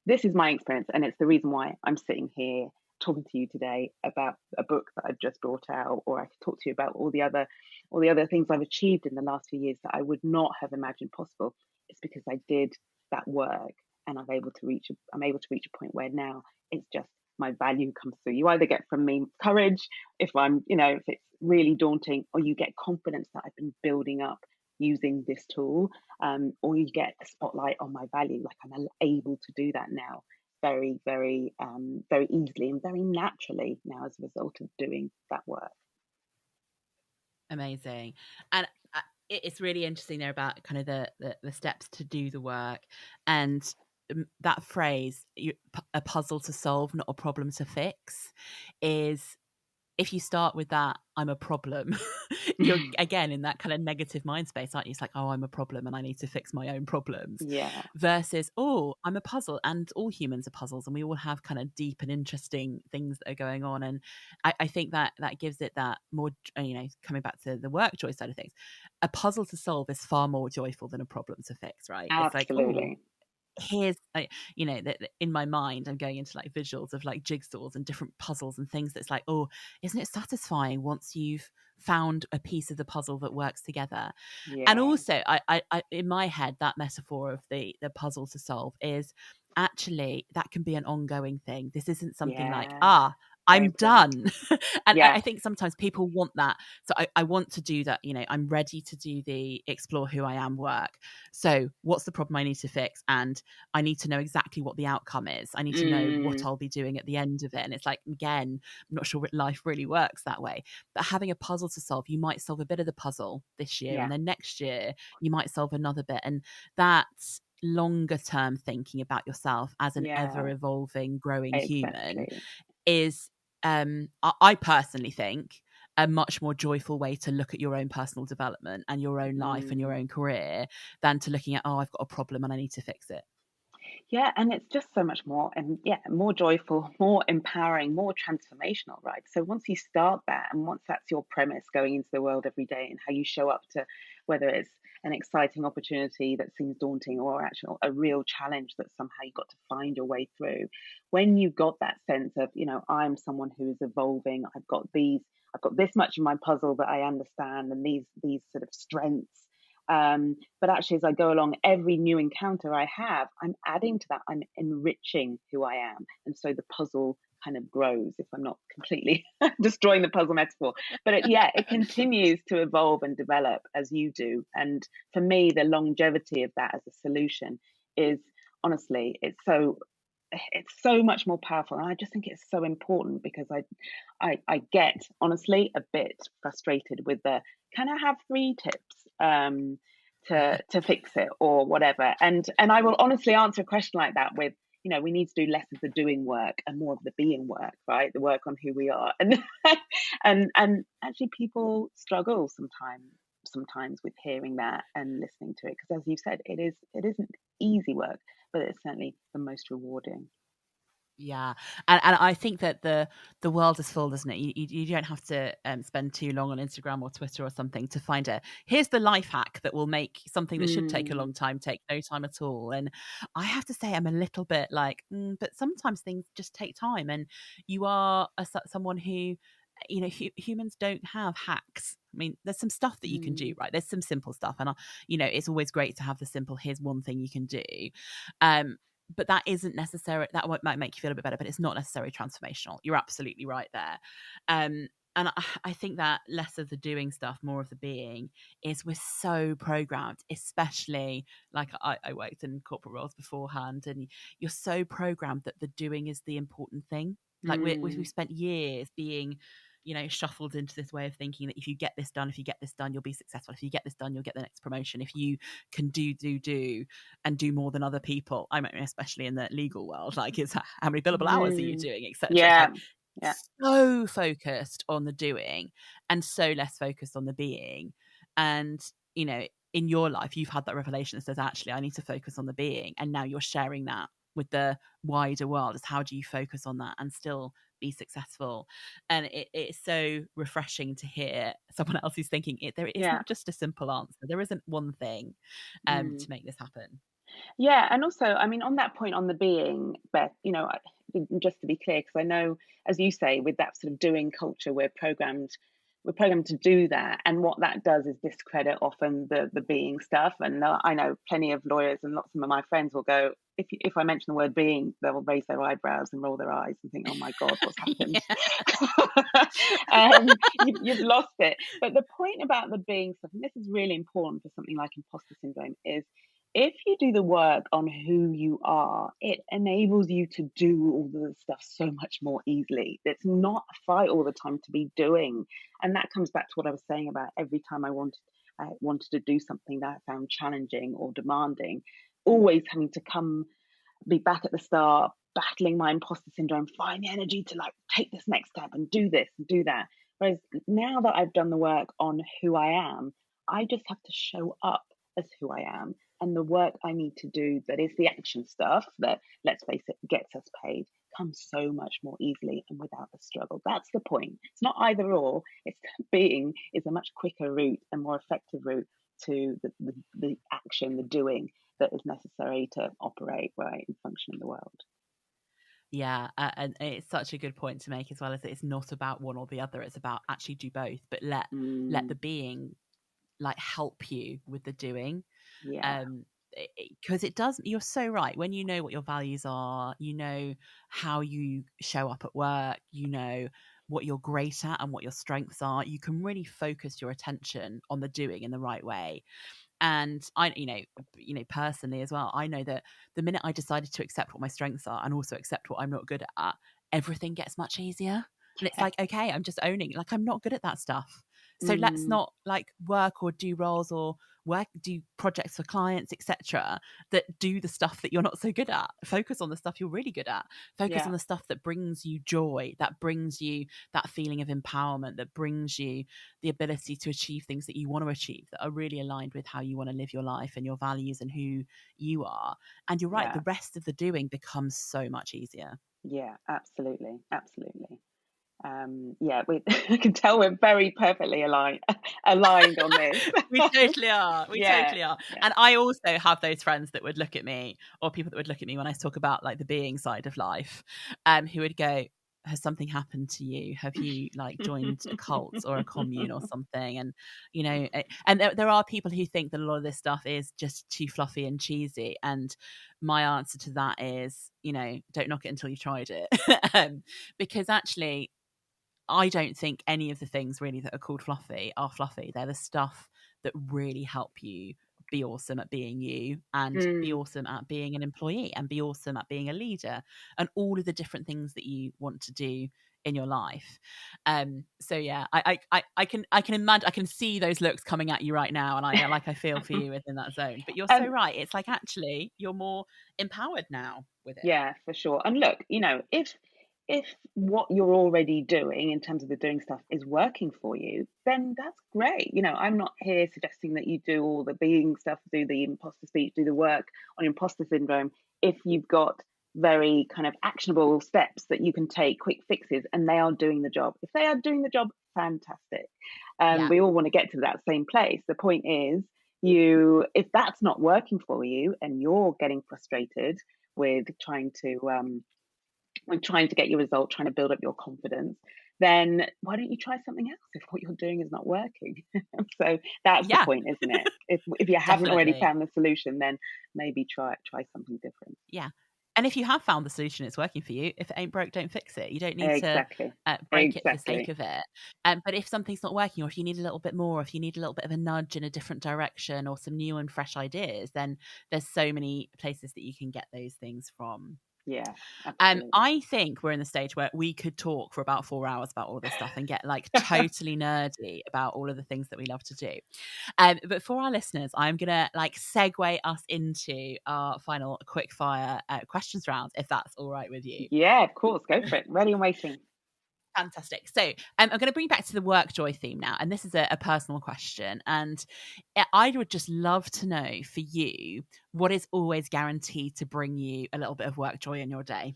this is my experience, and it's the reason why I'm sitting here talking to you today about a book that I've just brought out, or I could talk to you about all the other things I've achieved in the last few years that I would not have imagined possible. It's because I did that work, and I'm able to reach a point where now it's just my value comes through. You either get from me courage if it's really daunting, or you get confidence that I've been building up using this tool, or you get a spotlight on my value. Like, I'm able to do that now very, very, very easily and very naturally now as a result of doing that work. Amazing. And it's really interesting there about kind of the steps to do the work, and that phrase, a puzzle to solve, not a problem to fix, is, if you start with that, I'm a problem, you're again in that kind of negative mind space, aren't you? It's like, I'm a problem and I need to fix my own problems. Yeah. Versus, I'm a puzzle, and all humans are puzzles, and we all have kind of deep and interesting things that are going on. And I think that gives it that more, you know, coming back to the WorkJoy side of things, a puzzle to solve is far more joyful than a problem to fix, right? Absolutely. It's like, here's, you know, that in my mind I'm going into like visuals of like jigsaws and different puzzles and things that's like, isn't it satisfying once you've found a piece of the puzzle that works together. And Yeah, also, I in my head, that metaphor of the puzzle to solve is actually that can be an ongoing thing. This isn't something like, yeah, very I'm important. done. And Yeah, I think sometimes people want that. So I want to do that, I'm ready to do the explore who I am work. So what's the problem I need to fix? And I need to know exactly what the outcome is. I need to know what mm, I'll be doing at the end of it. And it's like, again, I'm not sure life really works that way. But having a puzzle to solve, you might solve a bit of the puzzle this year, yeah, and then next year you might solve another bit. And that's longer term thinking about yourself as an ever yeah, evolving, growing human exactly. is, I personally think, a much more joyful way to look at your own personal development and your own life and your Mm. own career than to looking at, I've got a problem and I need to fix it. Yeah, and it's just so much more, and yeah, more joyful, more empowering, more transformational, right? So once you start that, and once that's your premise going into the world every day, and how you show up to whether it's an exciting opportunity that seems daunting or actually a real challenge that somehow you got to find your way through, when you got that sense of, I'm someone who is evolving, I've got this much of my puzzle that I understand, and these sort of strengths. But actually, as I go along, every new encounter I have, I'm adding to that. I'm enriching who I am. And so the puzzle kind of grows, if I'm not completely destroying the puzzle metaphor. But it continues to evolve and develop as you do. And for me, the longevity of that as a solution is, honestly, it's so much more powerful, and I just think it's so important, because I get, honestly, a bit frustrated with the, can I have 3 tips to fix it or whatever, and I will honestly answer a question like that with, we need to do less of the doing work and more of the being work, right? The work on who we are, and and actually people struggle sometimes with hearing that and listening to it, because as you said, it isn't easy work, but it's certainly the most rewarding. Yeah, and I think that the world is full, doesn't it? You don't have to spend too long on Instagram or Twitter or something to find a here's the life hack that will make something that should take a Mm, long time take no time at all. And I have to say, I'm a little bit like, but sometimes things just take time, and you are someone who. Humans don't have hacks. I mean, there's some stuff that you can do, mm, right? There's some simple stuff, and it's always great to have the simple. Here's one thing you can do, um, but that isn't necessary. That might make you feel a bit better, but it's not necessarily transformational. You're absolutely right there. And I think that less of the doing stuff, more of the being, is we're so programmed, especially like I worked in corporate roles beforehand, and you're so programmed that the doing is the important thing. Like we've mm. spent years being, shuffled into this way of thinking that if you get this done, you'll be successful. If you get this done, you'll get the next promotion. If you can do and do more than other people, I mean, especially in the legal world, like it's how many billable hours are you Mm. doing, etc. It's Yeah, like yeah, so focused on the doing and so less focused on the being. And in your life you've had that revelation that says, actually, I need to focus on the being, and now you're sharing that with the wider world. Is how do you focus on that and still be successful? And it's so refreshing to hear someone else who's thinking it's yeah. not just a simple answer. There isn't one thing Mm. to make this happen. Yeah, and also, I mean, on that point on the being, Beth, just to be clear, because I know, as you say, with that sort of doing culture, we're programmed to do that, and what that does is discredit often the being stuff. And I know plenty of lawyers, and lots of my friends will go, if I mention the word being, they'll raise their eyebrows and roll their eyes and think, oh my God, what's happened? Yeah. You've lost it. But the point about the being stuff, and this is really important for something like imposter syndrome, is if you do the work on who you are, it enables you to do all the stuff so much more easily. It's not a fight all the time to be doing. And that comes back to what I was saying about every time I wanted to do something that I found challenging or demanding, always having to be back at the start, battling my imposter syndrome, find the energy to like take this next step and do this and do that. Whereas now that I've done the work on who I am, I just have to show up as who I am. And the work I need to do, that is the action stuff that, let's face it, gets us paid, comes so much more easily and without the struggle. That's the point. It's not either or. It's being is a much quicker route and more effective route to the action, the doing that is necessary to operate, right, and function in the world. Yeah, and it's such a good point to make as well, as it's not about one or the other. It's about actually do both, but let the Mm, being like help you with the doing. yeah, Because it does, you're so right. When you know what your values are, you know how you show up at work, you know what you're great at and what your strengths are, you can really focus your attention on the doing in the right way. And I, personally as well, I know that the minute I decided to accept what my strengths are and also accept what I'm not good at, everything gets much easier. And it's yeah. like, okay, I'm just owning, like, I'm not good at that stuff. So let's Mm, not like work or do roles or do projects for clients, etc., that do the stuff that you're not so good at. Focus on the stuff you're really good at. Focus yeah, on the stuff that brings you joy, that brings you that feeling of empowerment, that brings you the ability to achieve things that you want to achieve, that are really aligned with how you want to live your life and your values and who you are. And you're right, yeah, the rest of the doing becomes so much easier. yeah, absolutely, absolutely. Yeah, we I can tell we're very perfectly aligned on this. We totally are. We Yeah, totally are. yeah. And I also have those friends that would look at me, or people that would look at me when I talk about like the being side of life, who would go, has something happened to you? Have you like joined a cult or a commune or something? And and there are people who think that a lot of this stuff is just too fluffy and cheesy. And my answer to that is, don't knock it until you've tried it. Because actually, I don't think any of the things really that are called fluffy are fluffy. They're the stuff that really help you be awesome at being you, and be Mm, awesome at being an employee, and be awesome at being a leader, and all of the different things that you want to do in your life. So yeah, I can imagine, I can see those looks coming at you right now, and I feel for you within that zone. But you're so and right. It's like, actually you're more empowered now with it. yeah, for sure. And look, if what you're already doing in terms of the doing stuff is working for you, then that's great. I'm not here suggesting that you do all the being stuff, do the imposter speech, do the work on imposter syndrome. If you've got very kind of actionable steps that you can take, quick fixes, and they are doing the job. If they are doing the job, fantastic. Yeah, We all want to get to that same place. The point is, if that's not working for you and you're getting frustrated with trying to get your result, trying to build up your confidence, then why don't you try something else if what you're doing is not working? So that's the yeah, point, isn't it? If you haven't already definitely. found the solution, then maybe try something different. Yeah. And if you have found the solution, it's working for you. If it ain't broke, don't fix it. You don't need to Exactly. break it for the sake Exactly. of it. But if something's not working, or if you need a little bit more, if you need a little bit of a nudge in a different direction, or some new and fresh ideas, then there's so many places that you can get those things from. Yeah, absolutely. I think we're in the stage where we could talk for about 4 hours about all this stuff and get like totally nerdy about all of the things that we love to do. But for our listeners, I'm gonna like segue us into our final quick fire questions round, if that's all right with you. Yeah, of course. Go for it. Ready and waiting. Fantastic. So I'm going to bring back to the work joy theme now, and this is a personal question. And I would just love to know for you, what is always guaranteed to bring you a little bit of work joy in your day?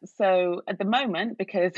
So at the moment, because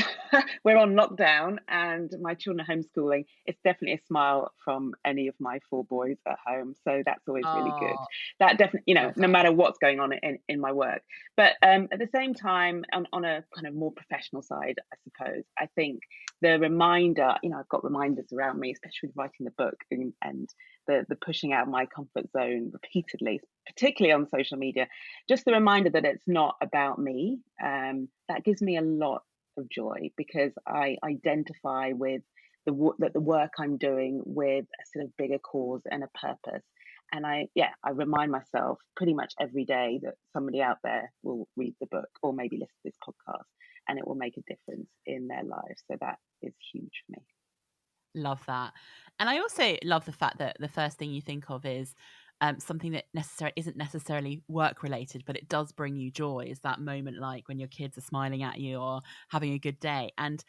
we're on lockdown and my children are homeschooling, it's definitely a smile from any of my four boys at home. So that's always really good. Oh, That definitely, love no that. matter what's going on in my work. But at the same time, on a kind of more professional side, I suppose, I think the reminder, I've got reminders around me, especially with writing the book and the pushing out of my comfort zone repeatedly, particularly on social media, just the reminder that it's not about me, that gives me a lot of joy because I identify with that the work I'm doing with a sort of bigger cause and a purpose. And I remind myself pretty much every day that somebody out there will read the book or maybe listen to this podcast, and it will make a difference in their lives. So that is huge for me. Love that. And I also love the fact that the first thing you think of is something that isn't necessarily work related, but it does bring you joy. Is that moment like when your kids are smiling at you or having a good day? And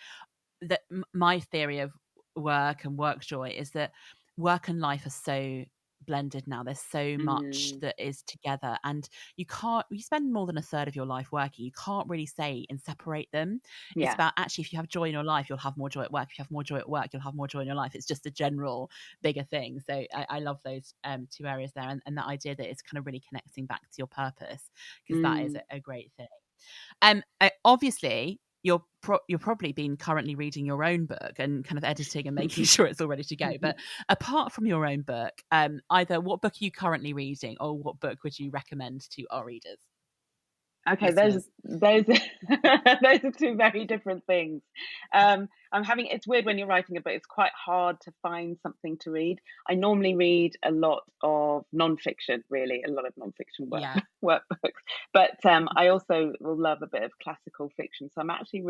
that my theory of work and work joy is that work and life are so blended now. There's so much that is together, and you spend more than a third of your life working. You can't really say and separate them. It's about, actually, if you have joy in your life, you'll have more joy at work. If you have more joy at work, you'll have more joy in your life. It's just a general bigger thing. So I love those two areas there, and that idea that it's kind of really connecting back to your purpose, because that is a great thing. Obviously, you're probably been currently reading your own book and kind of editing and making sure it's all ready to go. But apart from your own book, either what book are you currently reading, or what book would you recommend to our readers? Okay, those are two very different things. It's weird when you're writing a book, it's quite hard to find something to read. I normally read a lot of nonfiction, really, a lot of nonfiction workbooks. But I also will love a bit of classical fiction. So I'm actually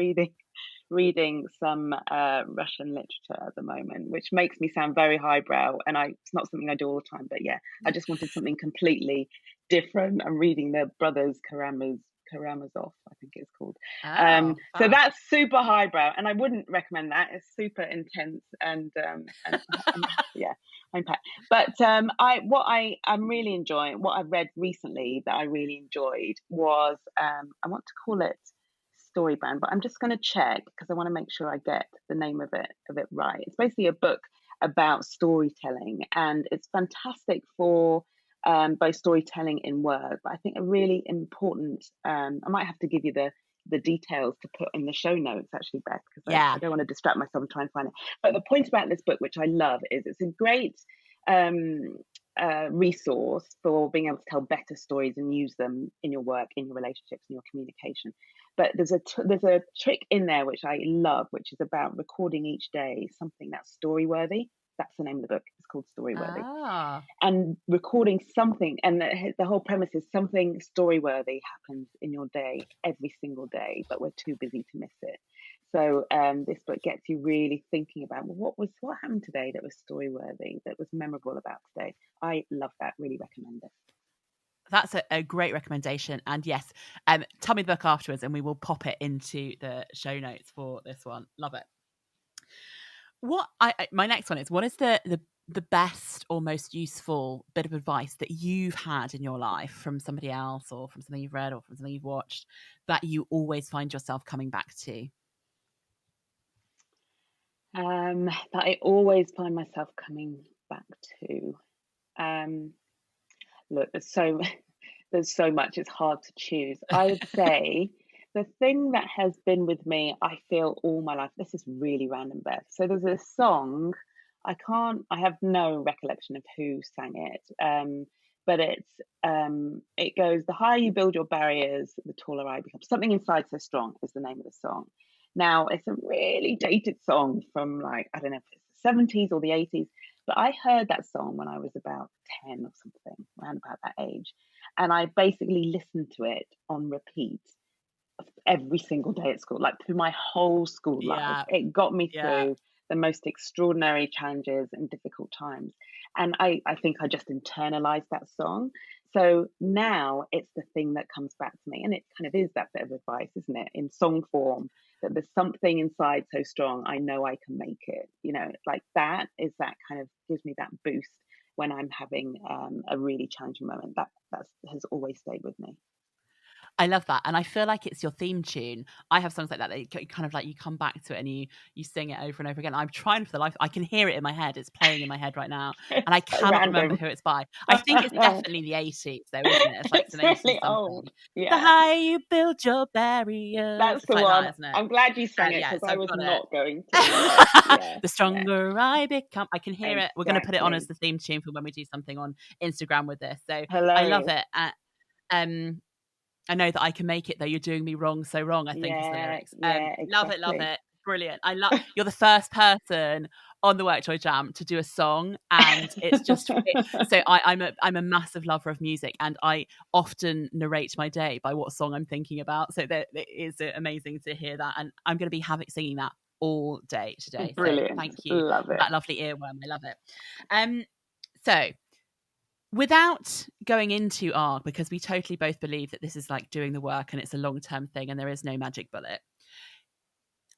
reading some Russian literature at the moment, which makes me sound very highbrow, and it's not something I do all the time, but I just wanted something completely different. I'm reading the brothers Karamazov, I think it's called. So that's super highbrow, and I wouldn't recommend that. It's super intense and impact. But I'm really enjoying, what I've read recently that I really enjoyed was I want to call it Storybound, but I'm just going to check because I want to make sure I get the name of it right. It's basically a book about storytelling, and it's fantastic for both storytelling in work, but I think a really important, I might have to give you the details to put in the show notes, actually, Beth, because I don't want to distract myself and try and find it. But the point about this book, which I love, is it's a great resource for being able to tell better stories and use them in your work, in your relationships, in your communication. But there's a trick in there which I love, which is about recording each day something that's story-worthy. That's the name of the book. It's called Storyworthy. And recording something, and the whole premise is something storyworthy happens in your day every single day, but we're too busy to miss it. So this book gets you really thinking about, well, what happened today that was storyworthy, that was memorable about today. I love that. Really recommend it. That's a great recommendation. And yes, tell me the book afterwards and we will pop it into the show notes for this one. Love it. My next one is, what is the best or most useful bit of advice that you've had in your life from somebody else, or from something you've read, or from something you've watched, that you always find yourself coming back to? That I always find myself coming back to. Look, there's so much, it's hard to choose. I would say the thing that has been with me, I feel, all my life, this is really random, Beth. So there's a song, I have no recollection of who sang it, but it goes, the higher you build your barriers, the taller I become. Something Inside So Strong is the name of the song. Now, it's a really dated song from, like, I don't know if it's the 70s or the 80s, but I heard that song when I was about 10 or something, around about that age. And I basically listened to it on repeat every single day at school, like through my whole school life. It got me through the most extraordinary challenges and difficult times. And I think I just internalized that song. So now it's the thing that comes back to me. And it kind of is that bit of advice, isn't it? In song form, that there's something inside so strong, I know I can make it. You know, like that kind of gives me that boost when I'm having a really challenging moment. That has always stayed with me. I love that. And I feel like it's your theme tune. I have songs like that you kind of like, you come back to it and you sing it over and over again. I'm trying for the life. I can hear it in my head. It's playing in my head right now. And I cannot remember who it's by. I think it's definitely the 80s though, isn't it? It's like an 80s really old. Yeah. The higher you build your barriers. That's the one. That, isn't it? I'm glad you sang it, because I was not going to. The stronger I become. I can hear it. We're going to put it on as the theme tune for when we do something on Instagram with this. So I love it. I know that I can make it, though you're doing me wrong, so wrong, I think is the lyrics. Exactly. Love it. Brilliant. You're the first person on the WorkJoy Jam to do a song, and it's just so I'm a massive lover of music, and I often narrate my day by what song I'm thinking about. So it is amazing to hear that, and I'm going to be singing that all day today. Brilliant. So thank you. Love it. That lovely earworm. I love it. So without going into because we totally both believe that this is like doing the work and it's a long-term thing and there is no magic bullet,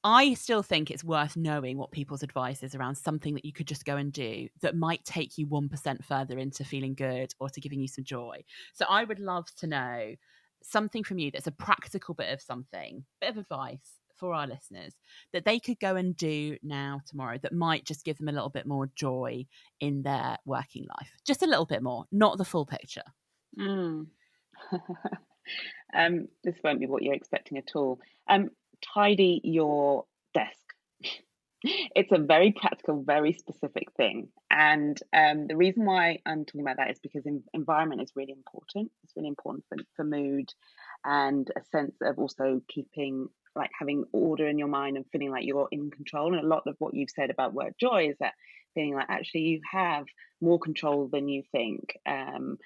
I still think it's worth knowing what people's advice is around something that you could just go and do that might take you 1% further into feeling good or to giving you some joy. So I would love to know something from you that's a practical bit of advice for our listeners that they could go and do now, tomorrow, that might just give them a little bit more joy in their working life. Just a little bit more, not the full picture. This won't be what you're expecting at all. Tidy your desk. It's a very practical, very specific thing. And the reason why I'm talking about that is because environment is really important. It's really important for mood and a sense of also keeping, like, having order in your mind and feeling like you're in control. And a lot of what you've said about WorkJoy is that feeling like actually you have more control than you think. And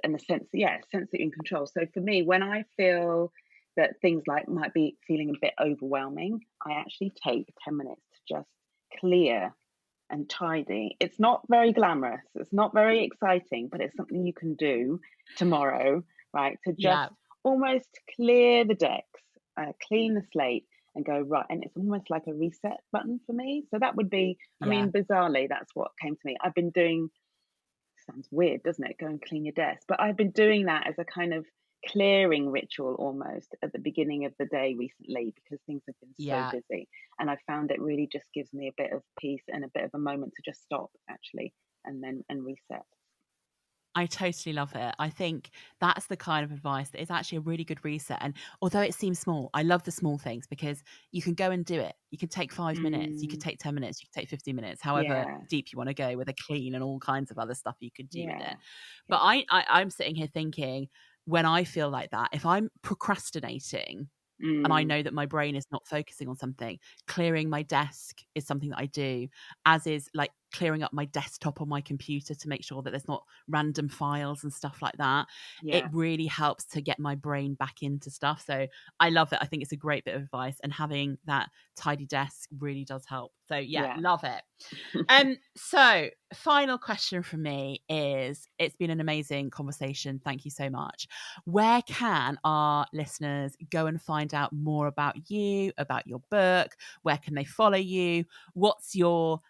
the sense that you're in control. So for me, when I feel that things like might be feeling a bit overwhelming, I actually take 10 minutes to just clear and tidy. It's not very glamorous, it's not very exciting, but it's something you can do tomorrow, right? To just almost clear the decks, clean the slate and go, right. And it's almost like a reset button for me. So that would be, I mean, bizarrely, that's what came to me. I've been doing, sounds weird, doesn't it? Go and clean your desk. But I've been doing that as a kind of clearing ritual almost at the beginning of the day recently, because things have been so busy, and I found it really just gives me a bit of peace and a bit of a moment to just stop actually and reset. I totally love it. I think that's the kind of advice that is actually a really good reset. And although it seems small, I love the small things because you can go and do it. You can take 5 minutes, you could take 10 minutes, you could take 15 minutes, however deep you want to go with a clean and all kinds of other stuff you could do with it. But I'm sitting here thinking, when I feel like that, if I'm procrastinating and I know that my brain is not focusing on something, clearing my desk is something that I do, as is like clearing up my desktop on my computer to make sure that there's not random files and stuff like that. It really helps to get my brain back into stuff. So I love it. I think it's a great bit of advice, and having that tidy desk really does help. So love it. So final question from me is, it's been an amazing conversation. Thank you so much. Where can our listeners go and find out more about you, about your book? Where can they follow you? What's your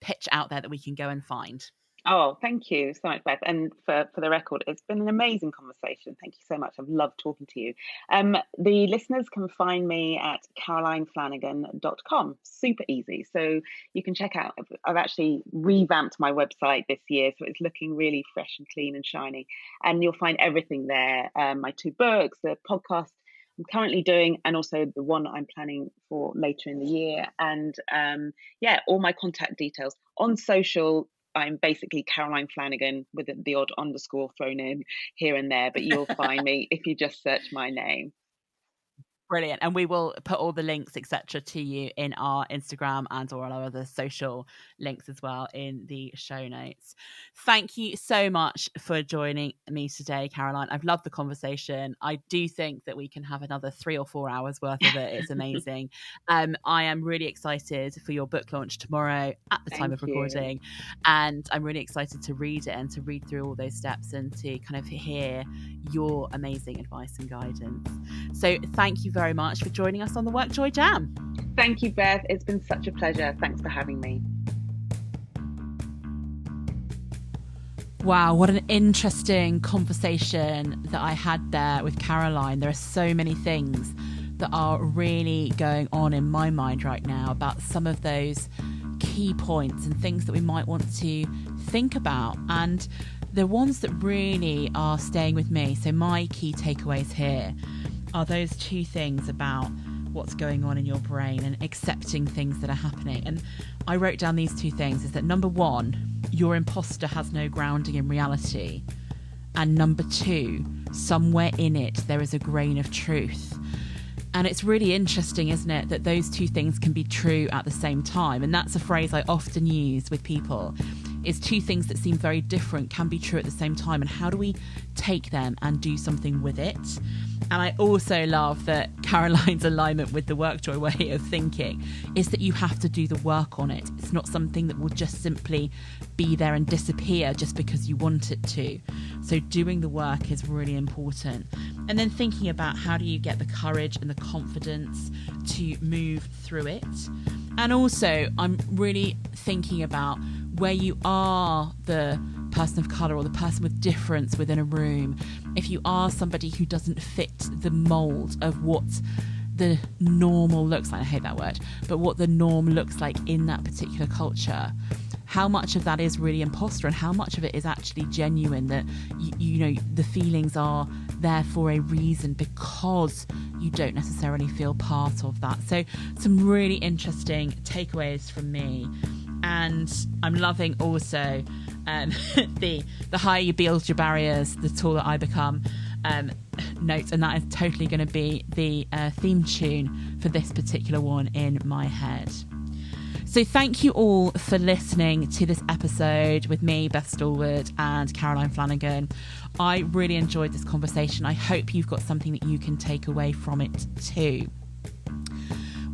pitch out there that we can go and find? Oh, thank you so much, Beth. And for the record, it's been an amazing conversation. Thank you so much. I've loved talking to you. The listeners can find me at carolineflanagan.com. Super easy. So you can check out, I've actually revamped my website this year, so it's looking really fresh and clean and shiny. And you'll find everything there. My 2 books, the podcast I'm currently doing, and also the one I'm planning for later in the year. And all my contact details on social. I'm basically Caroline Flanagan with the odd underscore thrown in here and there, but you'll find me if you just search my name. Brilliant. And we will put all the links, etc., to you in our Instagram and all our other social links as well in the show notes. Thank you so much for joining me today, Caroline. I've loved the conversation. I do think that we can have another 3 or 4 hours worth of it. It's amazing. I am really excited for your book launch tomorrow at the time of recording. And I'm really excited to read it and to read through all those steps and to kind of hear your amazing advice and guidance. So thank you very much for joining us on the WorkJoy Jam. Thank you, Beth. It's been such a pleasure. Thanks for having me. Wow, what an interesting conversation that I had there with Caroline. There are so many things that are really going on in my mind right now about some of those key points and things that we might want to think about. And the ones that really are staying with me, so my key takeaways here, are those 2 things about what's going on in your brain and accepting things that are happening. And I wrote down these 2 things, is that number 1, your imposter has no grounding in reality. And number 2, somewhere in it, there is a grain of truth. And it's really interesting, isn't it, that those 2 things can be true at the same time. And that's a phrase I often use with people is two things that seem very different can be true at the same time, and how do we take them and do something with it? And I also love that Caroline's alignment with the WorkJoy way of thinking is that you have to do the work on it. It's not something that will just simply be there and disappear just because you want it to. So doing the work is really important. And then thinking about how do you get the courage and the confidence to move through it. And also, I'm really thinking about where you are the person of colour or the person with difference within a room. If you are somebody who doesn't fit the mould of what the normal looks like, I hate that word, but what the norm looks like in that particular culture, how much of that is really imposter and how much of it is actually genuine, that you know the feelings are there for a reason because you don't necessarily feel part of that. So some really interesting takeaways from me. And I'm loving also the higher you build your barriers, the taller I become note, and that is totally going to be the theme tune for this particular one in my head. So thank you all for listening to this episode with me, Beth Stallwood, and Caroline Flanagan. I really enjoyed this conversation. I hope you've got something that you can take away from it too.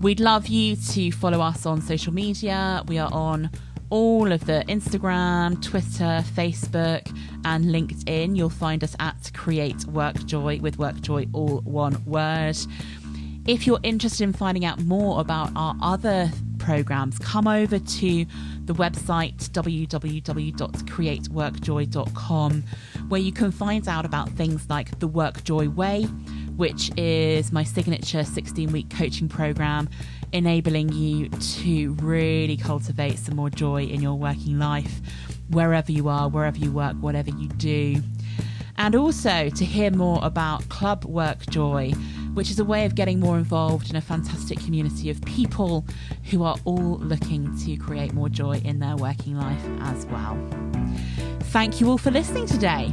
We'd love you to follow us on social media. We are on all of the Instagram, Twitter, Facebook, and LinkedIn. You'll find us at Create WorkJoy, with WorkJoy all one word. If you're interested in finding out more about our other programs, come over to the website www.createworkjoy.com, where you can find out about things like the WorkJoy Way, which is my signature 16-week coaching program, enabling you to really cultivate some more joy in your working life, wherever you are, wherever you work, whatever you do. And also to hear more about Club WorkJoy, which is a way of getting more involved in a fantastic community of people who are all looking to create more joy in their working life as well. Thank you all for listening today.